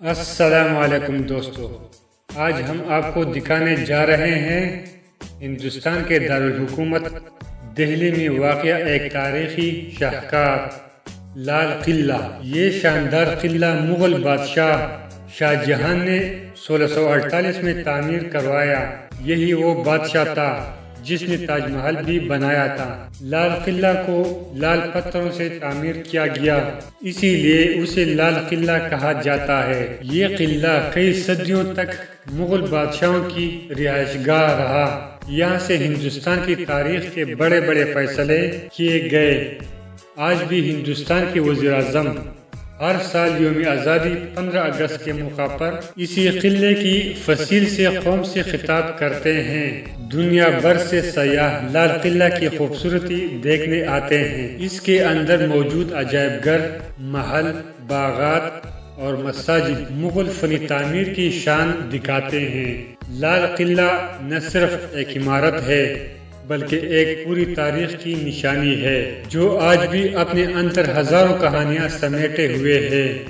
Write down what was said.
السلام علیکم دوستو، آج ہم آپ کو دکھانے جا رہے ہیں ہندوستان کے دارالحکومت دہلی میں واقع ایک تاریخی شاہکار لال قلعہ۔ یہ شاندار قلعہ مغل بادشاہ شاہ جہاں نے 1648 میں تعمیر کروایا۔ یہی وہ بادشاہ تھا جس نے تاج محل بھی بنایا تھا۔ لال قلعہ کو لال پتھروں سے تعمیر کیا گیا، اسی لیے اسے لال قلعہ کہا جاتا ہے۔ یہ قلعہ کئی صدیوں تک مغل بادشاہوں کی رہائش گاہ رہا۔ یہاں سے ہندوستان کی تاریخ کے بڑے بڑے فیصلے کیے گئے۔ آج بھی ہندوستان کے وزیر اعظم ہر سال یوم آزادی 15 اگست کے موقع پر اسی قلعے کی فصیل سے قوم سے خطاب کرتے ہیں۔ دنیا بھر سے سیاح لال قلعہ کی خوبصورتی دیکھنے آتے ہیں۔ اس کے اندر موجود عجائب گھر، محل، باغات اور مساجد مغل فنی تعمیر کی شان دکھاتے ہیں۔ لال قلعہ نہ صرف ایک عمارت ہے بلکہ ایک پوری تاریخ کی نشانی ہے جو آج بھی اپنے اندر ہزاروں کہانیاں سمیٹے ہوئے ہے۔